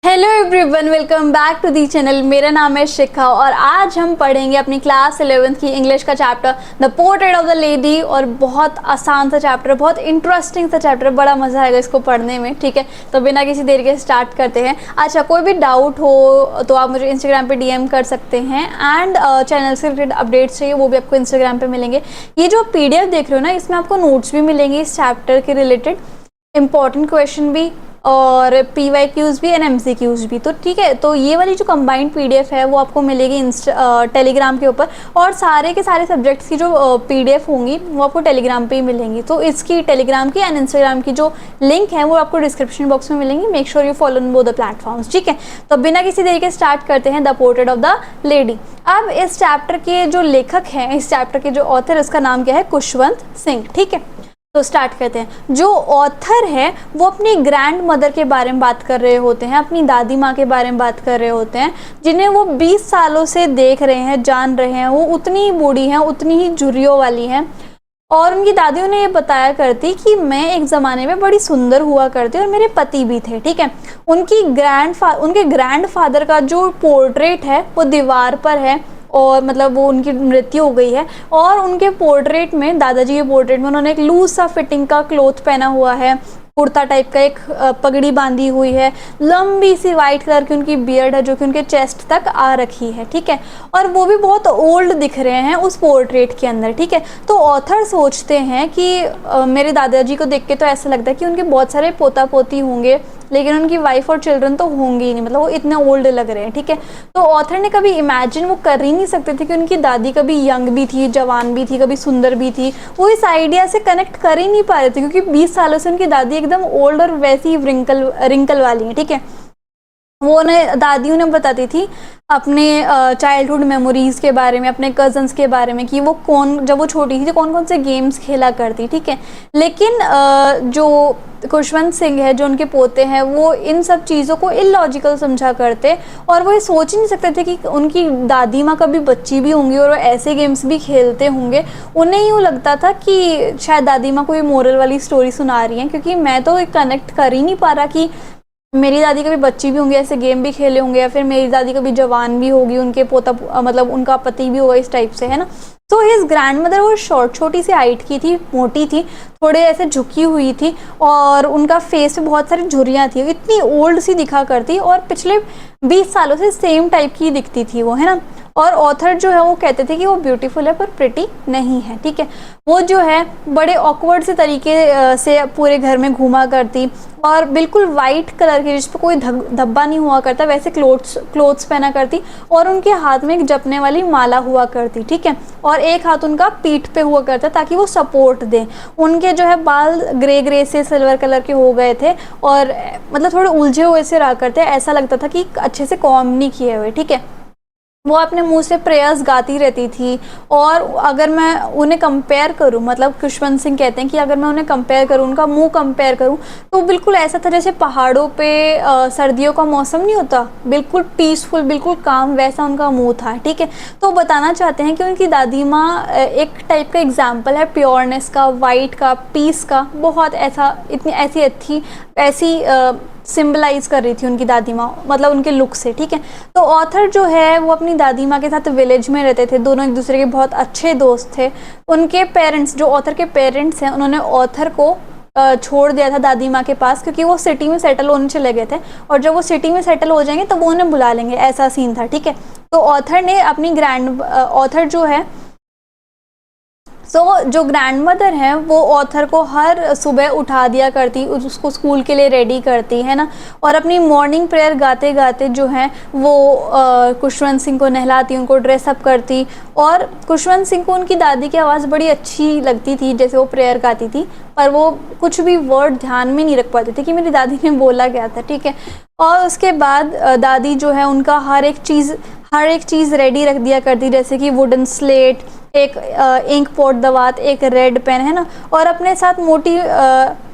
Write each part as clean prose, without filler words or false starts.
Hello everyone, welcome back to the channel. मेरा नाम है शिखा और आज हम पढ़ेंगे अपनी क्लास 11th की इंग्लिश का chapter the portrait of the lady. और बहुत आसान सा चैप्टर, बहुत इंटरेस्टिंग सा चैप्टर, बड़ा मज़ा आएगा इसको पढ़ने में। ठीक है, तो बिना किसी देर के स्टार्ट करते हैं। अच्छा, कोई भी डाउट हो तो आप मुझे इंस्टाग्राम पे डीएम कर सकते हैं एंड चैनल से रिलेटेड अपडेट्स चाहिए वो भी आपको इंस्टाग्राम पे मिलेंगे। ये जो PDF देख रहे हो ना, इसमें आपको नोट्स भी मिलेंगे इस चैप्टर के रिलेटेड, इंपॉर्टेंट क्वेश्चन भी और PYQs भी एंड MCQs भी। तो ठीक है, तो ये वाली जो कंबाइंड PDF है वो आपको मिलेगी टेलीग्राम के ऊपर, और सारे के सारे सब्जेक्ट्स की जो PDF होंगी वो आपको टेलीग्राम पे ही मिलेंगी। तो इसकी टेलीग्राम की एंड इंस्टाग्राम की जो लिंक है वो आपको डिस्क्रिप्शन बॉक्स में मिलेंगी। Make sure you follow in both the platforms. ठीक है, तो बिना किसी देरी के स्टार्ट करते हैं the portrait of the lady. अब इस चैप्टर के जो लेखक हैं, इस चैप्टर के जो ऑथर, उसका नाम क्या है? खुशवंत सिंह। ठीक है, तो स्टार्ट करते हैं। जो ऑथर है वो अपनी ग्रैंड मदर के बारे में बात कर रहे होते हैं, अपनी दादी माँ के बारे में बात कर रहे होते हैं, जिन्हें वो 20 सालों से देख रहे हैं, जान रहे हैं। वो उतनी ही बूढ़ी हैं, उतनी ही झुर्रियों वाली हैं। और उनकी दादी उन्हें ये बताया करती कि मैं एक ज़माने में बड़ी सुंदर हुआ करती और मेरे पति भी थे। ठीक है, उनके ग्रैंडफादर का जो पोर्ट्रेट है वो दीवार पर है, और मतलब वो उनकी मृत्यु हो गई है। और उनके पोर्ट्रेट में, दादाजी के पोर्ट्रेट में, उन्होंने एक लूज सा फिटिंग का क्लोथ पहना हुआ है, कुर्ता टाइप का, एक पगड़ी बांधी हुई है, लंबी सी वाइट कलर की उनकी बियर्ड है जो कि उनके चेस्ट तक आ रखी है। ठीक है, और वो भी बहुत ओल्ड दिख रहे हैं उस पोर्ट्रेट के अंदर। ठीक है, तो ऑथर सोचते हैं कि मेरे दादाजी को देख के तो ऐसा लगता है कि उनके बहुत सारे पोता पोती होंगे, लेकिन उनकी वाइफ और चिल्ड्रन तो होंगे ही नहीं, मतलब वो इतने ओल्ड लग रहे हैं। ठीक है, तो ऑथर ने कभी इमेजिन वो कर ही नहीं सकते थे कि उनकी दादी कभी यंग भी थी, जवान भी थी, कभी सुंदर भी थी। वो इस आइडिया से कनेक्ट कर ही नहीं पा रहे थे, क्योंकि 20 सालों से उनकी दादी एकदम ओल्ड और वैसी ही रिंकल वाली है। ठीक है, वो उन्हें, दादी उन्हें बताती थी अपने चाइल्डहुड मेमोरीज के बारे में, अपने कजन्स के बारे में, कि वो जब वो छोटी थी तो कौन कौन से गेम्स खेला करती। ठीक है, लेकिन जो खुशवंत सिंह है, जो उनके पोते हैं, वो इन सब चीज़ों को इलॉजिकल समझा करते, और वो ये सोच ही नहीं सकते थे कि उनकी दादी माँ कभी बच्ची भी होंगी और वो ऐसे गेम्स भी खेलते होंगे। उन्हें यूँ लगता था कि शायद दादी माँ कोई मोरल वाली स्टोरी सुना रही हैं, क्योंकि मैं तो कनेक्ट कर ही नहीं पा रहा कि मेरी दादी कभी बच्ची भी होंगी, ऐसे गेम भी खेले होंगे, या फिर मेरी दादी कभी जवान भी होगी, उनके पोता मतलब उनका पति भी होगा, इस टाइप से, है ना। तो हिज ग्रैंड मदर वो छोटी सी हाइट की थी, मोटी थी, थोड़े ऐसे झुकी हुई थी, और उनका फेस पे बहुत सारी झुर्रियाँ थी, इतनी ओल्ड सी दिखा करती, और पिछले 20 सालों से सेम टाइप की दिखती थी वो, है ना। और ऑथर जो है वो कहते थे कि वो ब्यूटीफुल है पर प्रिटी नहीं है। ठीक है, वो जो है बड़े ऑकवर्ड से तरीके से पूरे घर में घूमा करती, और बिल्कुल वाइट कलर के, जिस पर कोई धब्बा नहीं हुआ करता, वैसे क्लोथ्स पहना करती, और उनके हाथ में एक जपने वाली माला हुआ करती। ठीक है, और एक हाथ उनका पीठ पे हुआ करता ताकि वो सपोर्ट दे। उनके जो है बाल ग्रे से सिल्वर कलर के हो गए थे, और मतलब थोड़े उलझे हुए से रहा करते, ऐसा लगता था कि अच्छे से कॉम्ब नहीं किए हुए। ठीक है, वो अपने मुंह से प्रेयर्स गाती रहती थी। और अगर मैं उन्हें कंपेयर करूं, मतलब खुशवंत सिंह कहते हैं कि अगर मैं उन्हें कंपेयर करूं, उनका मुंह कंपेयर करूं, तो बिल्कुल ऐसा था जैसे पहाड़ों पे सर्दियों का मौसम नहीं होता, बिल्कुल पीसफुल, बिल्कुल काम, वैसा उनका मुंह था। ठीक है, तो बताना चाहते हैं कि उनकी दादी माँ एक टाइप का एग्जाम्पल है प्योरनेस का, वाइट का, पीस का, बहुत ऐसा, इतनी ऐसी सिंबलाइज कर रही थी उनकी दादी माँ, मतलब उनके लुक से। ठीक है, तो ऑथर जो है वो अपनी दादी माँ के साथ विलेज में रहते थे, दोनों एक दूसरे के बहुत अच्छे दोस्त थे। उनके पेरेंट्स, जो ऑथर के पेरेंट्स हैं, उन्होंने ऑथर को छोड़ दिया था दादी माँ के पास, क्योंकि वो सिटी में सेटल होने चले गए थे, और जब वो सिटी में सेटल हो जाएंगे तो वो उन्हें बुला लेंगे, ऐसा सीन था। ठीक है, तो ऑथर ने अपनी ऑथर जो है, जो ग्रैंड मदर है, वो ऑथर को हर सुबह उठा दिया करती, उसको स्कूल के लिए रेडी करती, है ना, और अपनी मॉर्निंग प्रेयर गाते गाते जो है वो खुशवंत सिंह को नहलाती, उनको ड्रेसअप करती। और खुशवंत सिंह को उनकी दादी की आवाज़ बड़ी अच्छी लगती थी जैसे वो प्रेयर गाती थी, पर वो कुछ भी वर्ड ध्यान में नहीं रख पाते थे कि मेरी दादी ने बोला क्या था। ठीक है, और उसके बाद दादी जो है उनका हर एक चीज़ रेडी रख दिया करती, जैसे कि वुडन स्लेट, एक इंक पॉट दवात, एक रेड पेन, है ना, और अपने साथ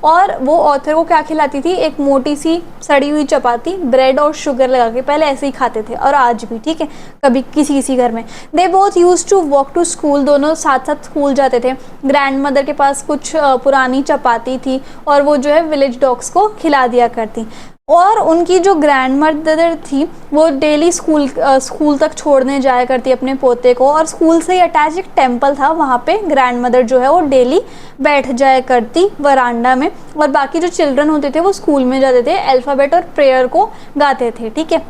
और वो ऑथर को क्या खिलाती थी? एक मोटी सी सड़ी हुई चपाती, ब्रेड और शुगर लगा के, पहले ऐसे ही खाते थे और आज भी। ठीक है, कभी किसी घर में। They both used to walk to school, दोनों साथ साथ स्कूल जाते थे। ग्रैंड मदर के पास कुछ पुरानी चपाती थी, और वो जो है विलेज डॉग्स को खिला दिया करती। और उनकी जो ग्रैंड मदर थी वो डेली स्कूल तक छोड़ने जाया करती अपने पोते को, और स्कूल से ही अटैच एक टेम्पल था, वहाँ पे ग्रैंड मदर जो है वो डेली बैठ जाया करती वरांडा में, और बाकी जो चिल्ड्रन होते थे वो स्कूल में जाते थे, अल्फ़ाबेट और प्रेयर को गाते थे, ठीक है।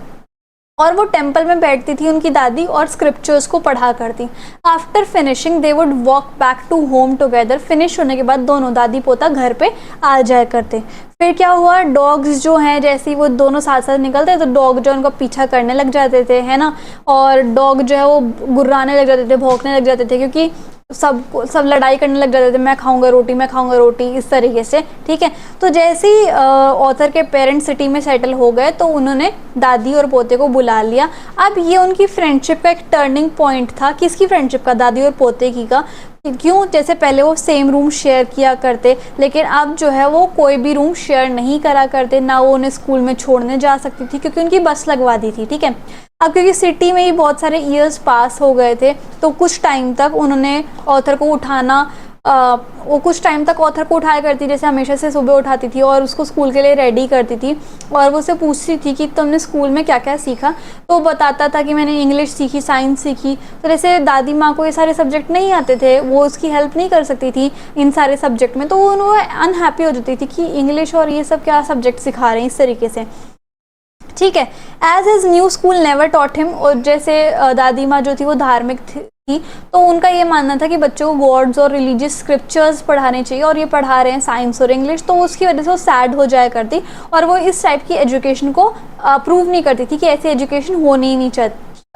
और वो टेम्पल में बैठती थी उनकी दादी और स्क्रिप्चर्स को पढ़ा करती। After finishing they would walk back to home together. Finish होने के बाद दोनों दादी पोता घर पे आ जाया करते। फिर क्या हुआ, डॉग्स जो हैं जैसे ही वो दोनों साथ साथ निकलते तो डॉग जो उनका पीछा करने लग जाते थे, है ना, और डॉग जो है वो गुर्राने लग जाते थे, भौंकने लग जाते थे, क्योंकि सब लड़ाई करने लग जाते थे, मैं खाऊंगा रोटी, मैं खाऊंगा रोटी, इस तरीके से, ठीक है। तो जैसे ही ऑथर के पेरेंट्स सिटी में सेटल हो गए तो उन्होंने दादी और पोते को बुला लिया। अब ये उनकी फ्रेंडशिप का एक टर्निंग पॉइंट था। किसकी फ्रेंडशिप का? दादी और पोते की का। क्यों? जैसे पहले वो सेम रूम शेयर किया करते, लेकिन अब जो है वो कोई भी रूम शेयर नहीं करा करते, ना वो उन्हें स्कूल में छोड़ने जा सकती थी क्योंकि उनकी बस लगवा दी थी, ठीक है। अब क्योंकि सिटी में ही बहुत सारे ईयर्स पास हो गए थे तो कुछ टाइम तक उन्होंने ऑथर को वो कुछ टाइम तक ऑथर को उठाया करती, जैसे हमेशा से सुबह उठाती थी और उसको स्कूल के लिए रेडी करती थी, और वो उससे पूछती थी कि तुमने स्कूल में क्या क्या सीखा, तो वो बताता था कि मैंने इंग्लिश सीखी, साइंस सीखी। तो जैसे दादी माँ को ये सारे सब्जेक्ट नहीं आते थे, वो उसकी हेल्प नहीं कर सकती थी इन सारे सब्जेक्ट में, तो वो अनहैप्पी हो जाती थी कि इंग्लिश और ये सब क्या सब्जेक्ट सिखा रहे हैं इस तरीके से, ठीक है। As his new school never taught him, और जैसे दादी माँ जो थी वो धार्मिक थी तो उनका ये मानना था कि बच्चों को गॉड्स और रिलीजियस स्क्रिप्चर्स पढ़ाने चाहिए, और ये पढ़ा रहे हैं साइंस और इंग्लिश, तो उसकी वजह से वो सैड हो जाया करती और वो इस टाइप की एजुकेशन को अप्रूव नहीं करती थी कि ऐसी एजुकेशन होनी ही नहीं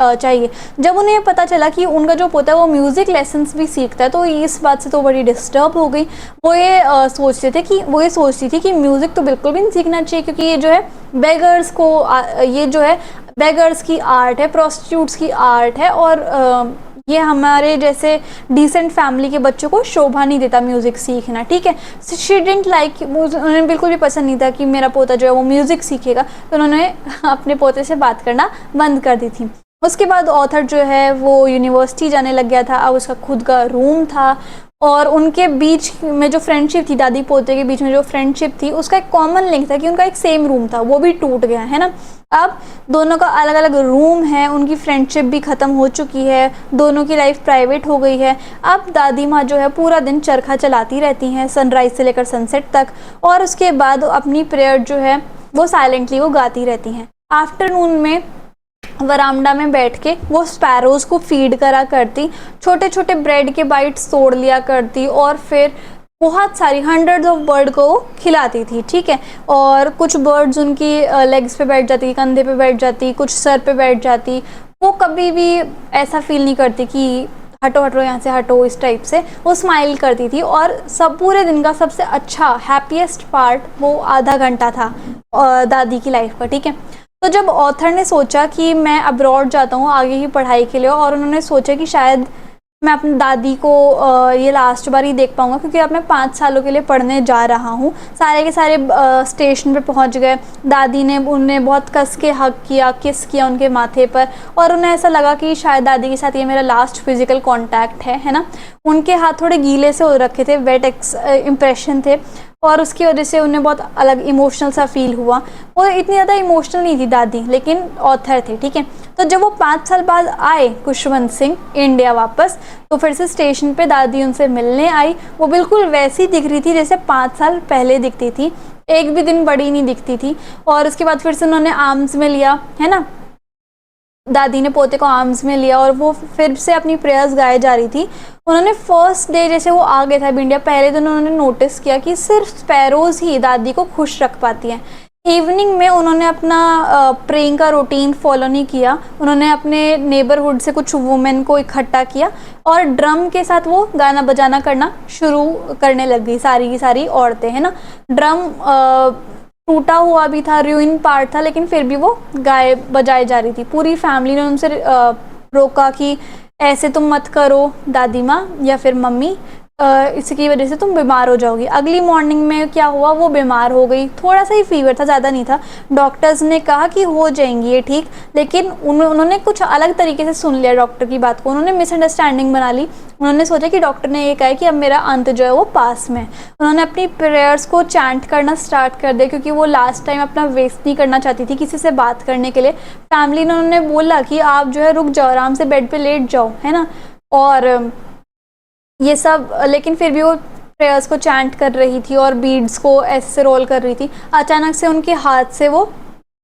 चाहिए। जब उन्हें पता चला कि उनका जो पोता है वो म्यूज़िक लेसन्स भी सीखता है तो इस बात से तो बड़ी डिस्टर्ब हो गई। वो ये सोचती थी कि म्यूज़िक तो बिल्कुल भी नहीं सीखना चाहिए, क्योंकि ये जो है बेगर्स को ये जो है बेगर्स की आर्ट है, प्रोस्टिट्यूट्स की आर्ट है, और ये हमारे जैसे डिसेंट फैमिली के बच्चों को शोभा नहीं देता म्यूज़िक सीखना, ठीक है। शी डिडंट लाइक, उन्हें बिल्कुल भी पसंद नहीं था कि मेरा पोता जो है वो म्यूज़िक सीखेगा, तो उन्होंने अपने पोते से बात करना बंद कर दी थी। उसके बाद ऑथर जो है वो यूनिवर्सिटी जाने लग गया था, अब उसका खुद का रूम था, और उनके बीच में जो फ्रेंडशिप थी, दादी पोते के बीच में जो फ्रेंडशिप थी, उसका एक कॉमन लिंक था कि उनका एक सेम रूम था, वो भी टूट गया, है ना। अब दोनों का अलग अलग रूम है, उनकी फ्रेंडशिप भी ख़त्म हो चुकी है, दोनों की लाइफ प्राइवेट हो गई है। अब दादी माँ जो है पूरा दिन चरखा चलाती रहती हैं सनराइज़ से लेकर सनसेट तक, और उसके बाद अपनी प्रेयर जो है वो साइलेंटली वो गाती रहती हैं। आफ्टरनून में वरामदा में बैठ के वो स्पैरोज को फीड करा करती, छोटे छोटे ब्रेड के बाइट्स तोड़ लिया करती, और फिर बहुत सारी हंड्रेड्स ऑफ बर्ड को खिलाती थी, ठीक है। और कुछ बर्ड्स उनकी लेग्स पे बैठ जाती, कंधे पे बैठ जाती, कुछ सर पे बैठ जाती। वो कभी भी ऐसा फील नहीं करती कि हटो हटो यहाँ से हटो, इस टाइप से वो स्माइल करती थी। और सब पूरे दिन का सबसे अच्छा हैप्पीएस्ट पार्ट वो आधा घंटा था दादी की लाइफ का, ठीक है। तो जब ऑथर ने सोचा कि मैं अब्रॉड जाता हूँ आगे की पढ़ाई के लिए, और उन्होंने सोचा कि शायद मैं अपनी दादी को ये लास्ट बार ही देख पाऊँगा, क्योंकि अब मैं 5 सालों के लिए पढ़ने जा रहा हूँ। सारे के सारे स्टेशन पे पहुँच गए, दादी ने उन्हें बहुत कस के हग किया, किस किया उनके माथे पर, और उन्हें ऐसा लगा कि शायद दादी के साथ ये मेरा लास्ट फिजिकल कांटेक्ट है ना। उनके हाथ थोड़े गीले से हो रखे थे, वेट इम्प्रेशन थे, और उसकी वजह से उन्हें बहुत अलग इमोशनल सा फील हुआ। वो इतनी ज़्यादा इमोशनल नहीं थी दादी, लेकिन ऑथर थे, ठीक है। तो जब वो 5 साल बाद आए खुशवंत सिंह इंडिया वापस, तो फिर से स्टेशन पे दादी उनसे मिलने आई। वो बिल्कुल वैसी दिख रही थी जैसे 5 साल पहले दिखती थी, एक भी दिन बड़ी नहीं दिखती थी। और उसके बाद फिर से उन्होंने आर्म्स में लिया, है ना, दादी ने पोते को आर्म्स में लिया, और वो फिर से अपनी प्रेयर्स गाए जा रही थी। उन्होंने फर्स्ट डे जैसे वो आ गया था इंडिया, पहले दिन उन्होंने नोटिस किया कि सिर्फ स्पैरोज़ ही दादी को खुश रख पाती हैं। इवनिंग में उन्होंने अपना प्रेइंग का रूटीन फॉलो नहीं किया, उन्होंने अपने नेबरहुड से कुछ वुमेन को इकट्ठा किया और ड्रम के साथ वो गाना बजाना करना शुरू करने लग गई, सारी की सारी औरतें, है ना। ड्रम टूटा हुआ भी था, रूइन पार्ट था, लेकिन फिर भी वो गाए बजाई जा रही थी। पूरी फैमिली ने उनसे रोका कि ऐसे तुम मत करो दादी माँ या फिर मम्मी, इसकी वजह से तुम बीमार हो जाओगी। अगली मॉर्निंग में क्या हुआ, वो बीमार हो गई, थोड़ा सा ही फीवर था, ज़्यादा नहीं था। डॉक्टर्स ने कहा कि हो जाएंगी ये ठीक, लेकिन उन्होंने कुछ अलग तरीके से सुन लिया डॉक्टर की बात को, उन्होंने मिसअंडरस्टैंडिंग बना ली। उन्होंने सोचा कि डॉक्टर ने ये कहा है कि अब मेरा अंत जो है वो पास में। उन्होंने अपनी प्रेयर्स को चैंट करना स्टार्ट कर दिया, क्योंकि वो लास्ट टाइम अपना वेस्ट नहीं करना चाहती थी किसी से बात करने के लिए। फैमिली ने उन्होंने बोला कि आप जो है रुक जाओ, आराम से बेड पे लेट जाओ, है ना, और ये सब, लेकिन फिर भी वो प्रेयर्स को चैंट कर रही थी और बीड्स को ऐसे रोल कर रही थी। अचानक से उनके हाथ से वो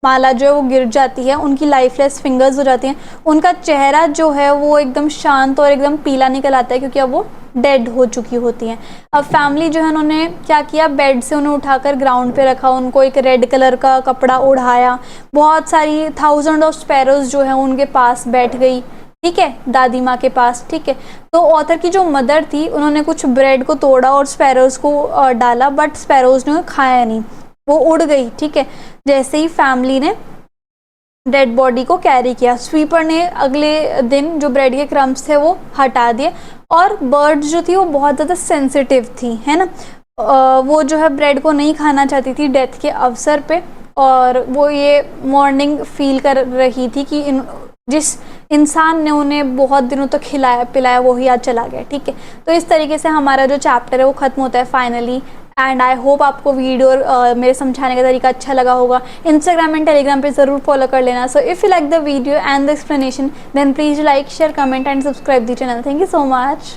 माला जो है वो गिर जाती है, उनकी लाइफलेस फिंगर्स हो जाती हैं, उनका चेहरा जो है वो एकदम शांत और एकदम पीला निकल आता है, क्योंकि अब वो डेड हो चुकी होती हैं। अब फैमिली जो है उन्होंने क्या किया, बेड से उन्हें उठाकर ग्राउंड पे रखा, उनको एक रेड कलर का कपड़ा ओढ़ाया, बहुत सारी थाउजेंड ऑफ स्पैरोज जो है उनके पास बैठ गई, ठीक है, दादी माँ के पास, ठीक है। तो ऑथर की जो मदर थी, उन्होंने कुछ ब्रेड को तोड़ा और स्पैरोज को डाला, बट स्पैरोज ने खाया नहीं, वो उड़ गई, ठीक है। जैसे ही फैमिली ने डेड बॉडी को कैरी किया, स्वीपर ने अगले दिन जो ब्रेड के क्रम्स थे वो हटा दिए, और बर्ड्स जो थी वो बहुत ज़्यादा सेंसिटिव थी, है ना, वो जो है ब्रेड को नहीं खाना चाहती थी डेथ के अवसर पे, और वो ये मॉर्निंग फील कर रही थी कि जिस इंसान ने उन्हें बहुत दिनों तक खिलाया पिलाया वो ही आज चला गया, ठीक है। तो इस तरीके से हमारा जो चैप्टर है वो ख़त्म होता है फाइनली। एंड आई होप आपको वीडियो मेरे समझाने का तरीका अच्छा लगा होगा। इंस्टाग्राम एंड टेलीग्राम पे ज़रूर फॉलो कर लेना। So if you like the video and the explanation, then please like, share, comment and subscribe the channel. Thank you so much.